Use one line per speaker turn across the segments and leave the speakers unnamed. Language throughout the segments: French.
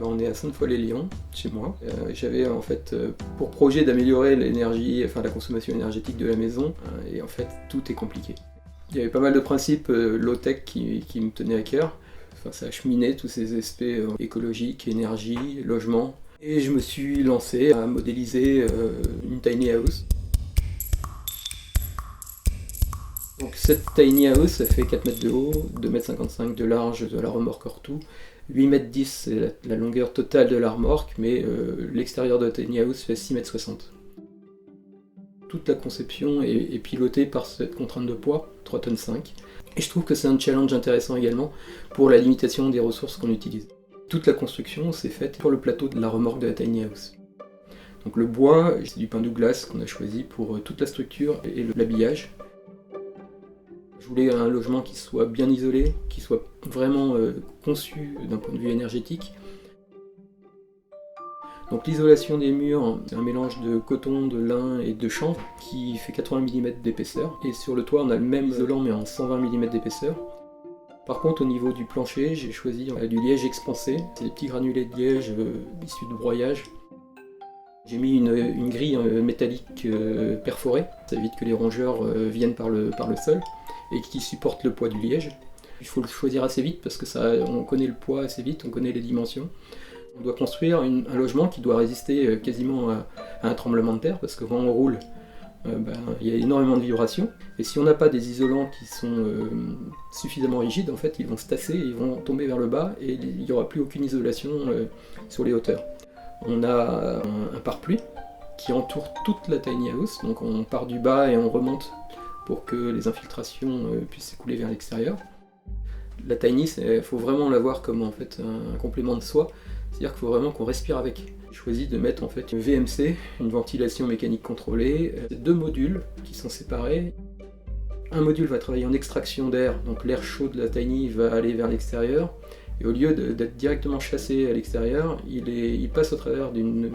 On est à Sainte-Foy-lès-Lyon, chez moi. J'avais en fait pour projet d'améliorer l'énergie, enfin la consommation énergétique de la maison, et en fait tout est compliqué. Il y avait pas mal de principes low-tech qui me tenaient à cœur. Enfin, ça a cheminé tous ces aspects écologiques, énergie, logement. Et je me suis lancé à modéliser une tiny house. Donc cette tiny house, ça fait 4 mètres de haut, 2,55 m de large de la remorque hors tout. 8,10 m c'est la longueur totale de la remorque, mais l'extérieur de la tiny house fait 6,60 m. Toute la conception est pilotée par cette contrainte de poids, 3,5 tonnes. Et je trouve que c'est un challenge intéressant également pour la limitation des ressources qu'on utilise. Toute la construction s'est faite pour le plateau de la remorque de la tiny house. Donc le bois, c'est du pin Douglas qu'on a choisi pour toute la structure et l'habillage. Je voulais un logement qui soit bien isolé, qui soit vraiment conçu d'un point de vue énergétique. Donc l'isolation des murs, c'est un mélange de coton, de lin et de chanvre qui fait 80 mm d'épaisseur. Et sur le toit, on a le même isolant mais en 120 mm d'épaisseur. Par contre, au niveau du plancher, j'ai choisi du liège expansé. C'est des petits granulés de liège issus de broyage. J'ai mis une grille métallique perforée. Ça évite que les rongeurs viennent par le sol et qui supporte le poids du liège. Il faut le choisir assez vite parce que on connaît le poids assez vite, on connaît les dimensions. On doit construire un logement qui doit résister quasiment à un tremblement de terre parce que quand on roule, il y a énormément de vibrations. Et si on n'a pas des isolants qui sont suffisamment rigides, en fait, ils vont se tasser, ils vont tomber vers le bas et il n'y aura plus aucune isolation sur les hauteurs. On a un pare-pluie qui entoure toute la tiny house, donc on part du bas et on remonte pour que les infiltrations puissent s'écouler vers l'extérieur. La tiny, il faut vraiment la voir comme en fait un complément de soi, c'est-à-dire qu'il faut vraiment qu'on respire avec. J'ai choisi de mettre en fait une VMC, une ventilation mécanique contrôlée, 2 modules qui sont séparés. Un module va travailler en extraction d'air, donc l'air chaud de la tiny va aller vers l'extérieur, et au lieu d'être directement chassé à l'extérieur, il passe au travers d'une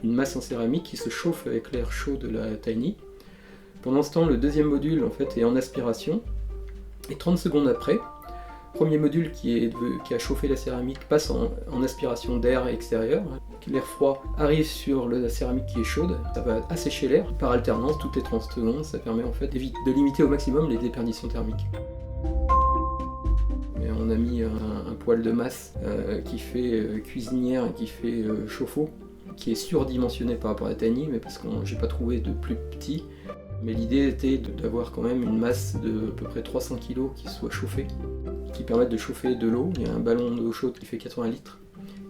masse en céramique qui se chauffe avec l'air chaud de la tiny. Pendant ce temps, le deuxième module en fait, est en aspiration, et 30 secondes après, le premier module qui a chauffé la céramique passe en aspiration d'air extérieur. L'air froid arrive sur la céramique qui est chaude, ça va assécher l'air par alternance toutes les 30 secondes, ça permet en fait de limiter au maximum les déperditions thermiques. Et on a mis un poêle de masse qui fait cuisinière et qui fait chauffe-eau, qui est surdimensionné par rapport à la tiny, mais parce que j'ai pas trouvé de plus petit. Mais l'idée était d'avoir quand même une masse de à peu près 300 kg qui soit chauffée, qui permette de chauffer de l'eau. Il y a un ballon d'eau chaude qui fait 80 litres.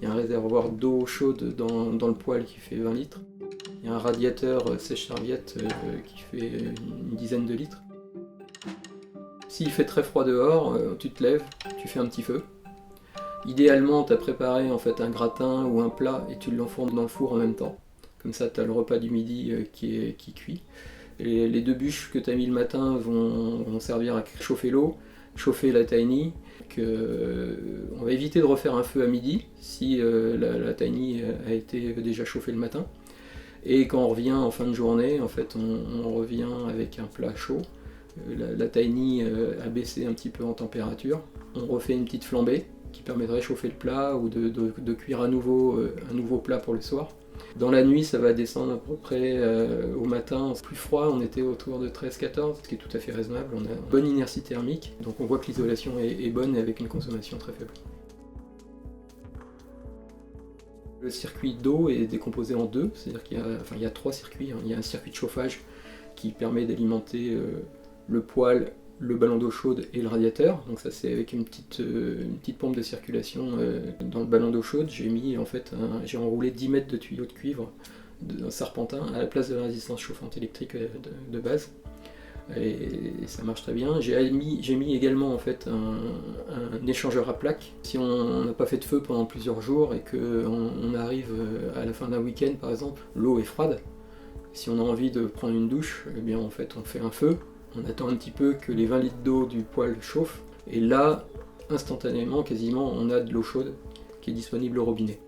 Il y a un réservoir d'eau chaude dans le poêle qui fait 20 litres. Il y a un radiateur sèche-serviette qui fait une dizaine de litres. S'il fait très froid dehors, tu te lèves, tu fais un petit feu. Idéalement, tu as préparé en fait un gratin ou un plat et tu l'enfournes dans le four en même temps. Comme ça, tu as le repas du midi qui cuit. Et les 2 bûches que tu as mis le matin vont servir à chauffer l'eau, chauffer la tiny. On va éviter de refaire un feu à midi si la tiny a été déjà chauffée le matin. Et quand on revient en fin de journée, en fait, on revient avec un plat chaud. La tiny a baissé un petit peu en température. On refait une petite flambée qui permet de réchauffer le plat ou de cuire à nouveau un nouveau plat pour le soir. Dans la nuit, ça va descendre à peu près au matin. Plus froid, on était autour de 13-14, ce qui est tout à fait raisonnable. On a une bonne inertie thermique, donc on voit que l'isolation est bonne et avec une consommation très faible. Le circuit d'eau est décomposé en 2, c'est-à-dire qu'il y a 3 circuits. Il y a un circuit de chauffage qui permet d'alimenter le poêle, le ballon d'eau chaude et le radiateur. Donc ça c'est avec une petite pompe de circulation dans le ballon d'eau chaude. J'ai enroulé 10 mètres de tuyaux de cuivre d'un serpentin à la place de la résistance chauffante électrique de base. Et ça marche très bien. J'ai mis également en fait un échangeur à plaques. Si on n'a pas fait de feu pendant plusieurs jours et qu'on arrive à la fin d'un week-end par exemple, l'eau est froide. Si on a envie de prendre une douche, eh bien en fait on fait un feu. On attend un petit peu que les 20 litres d'eau du poêle chauffent, et là, instantanément, quasiment, on a de l'eau chaude qui est disponible au robinet.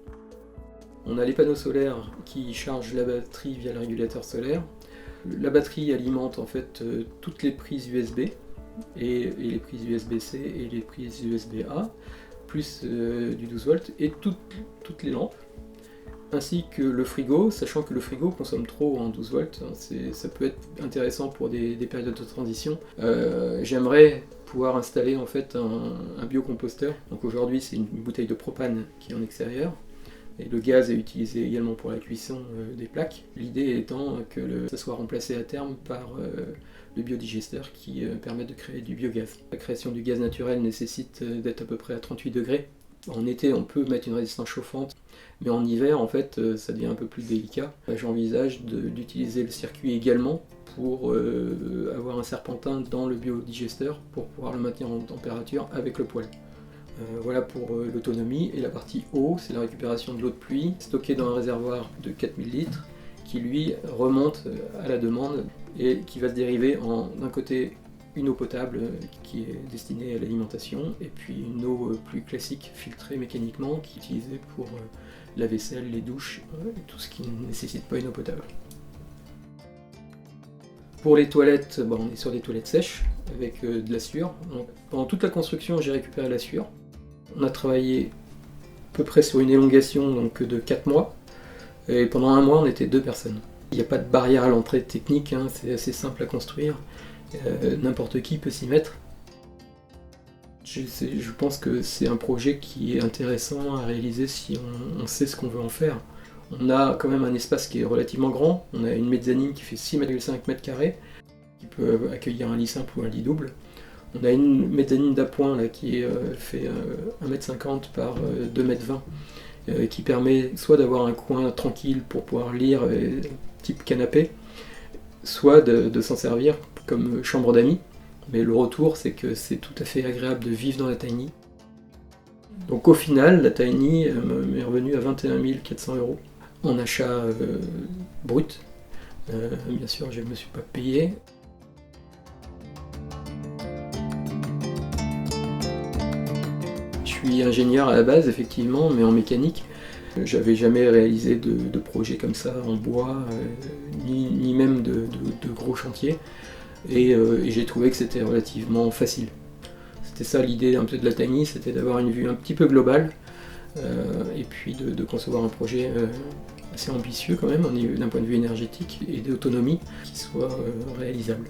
On a les panneaux solaires qui chargent la batterie via le régulateur solaire. La batterie alimente en fait toutes les prises USB, et les prises USB-C et les prises USB-A, plus du 12 volts, et toutes les lampes, ainsi que le frigo, sachant que le frigo consomme trop en 12 volts, ça peut être intéressant pour des périodes de transition. J'aimerais pouvoir installer en fait un biocomposteur. Donc aujourd'hui c'est une bouteille de propane qui est en extérieur, et le gaz est utilisé également pour la cuisson des plaques. L'idée étant que ça soit remplacé à terme par le biodigesteur qui permet de créer du biogaz. La création du gaz naturel nécessite d'être à peu près à 38 degrés. En été, on peut mettre une résistance chauffante, mais en hiver, en fait, ça devient un peu plus délicat. J'envisage d'utiliser le circuit également pour avoir un serpentin dans le biodigesteur pour pouvoir le maintenir en température avec le poêle. Voilà pour l'autonomie. Et la partie eau, c'est la récupération de l'eau de pluie stockée dans un réservoir de 4000 litres qui lui remonte à la demande et qui va se dériver en d'un côté une eau potable qui est destinée à l'alimentation, et puis une eau plus classique filtrée mécaniquement qui est utilisée pour la vaisselle, les douches, tout ce qui ne nécessite pas une eau potable. Pour les toilettes, on est sur des toilettes sèches avec de la sueur. Donc, pendant toute la construction, j'ai récupéré la sueur. On a travaillé à peu près sur une élongation donc, de 4 mois, et pendant 1 mois, on était 2 personnes. Il n'y a pas de barrière à l'entrée technique, c'est assez simple à construire. N'importe qui peut s'y mettre. Je pense que c'est un projet qui est intéressant à réaliser si on sait ce qu'on veut en faire. On a quand même un espace qui est relativement grand. On a une mezzanine qui fait 6,5 m², qui peut accueillir un lit simple ou un lit double. On a une mezzanine d'appoint là, qui fait 1,50 m par 2,20 m, qui permet soit d'avoir un coin tranquille pour pouvoir lire, type canapé, soit de s'en servir comme chambre d'amis, mais le retour c'est que c'est tout à fait agréable de vivre dans la tiny. Donc au final, la tiny m'est revenue à 21 400 € en achat brut. Bien sûr, je ne me suis pas payé. Je suis ingénieur à la base, effectivement, mais en mécanique. J'avais jamais réalisé de projet comme ça en bois, ni même de gros chantiers. Et j'ai trouvé que c'était relativement facile. C'était ça l'idée un peu de la tiny, c'était d'avoir une vue un petit peu globale, et puis de concevoir un projet assez ambitieux quand même, d'un point de vue énergétique et d'autonomie, qui soit réalisable.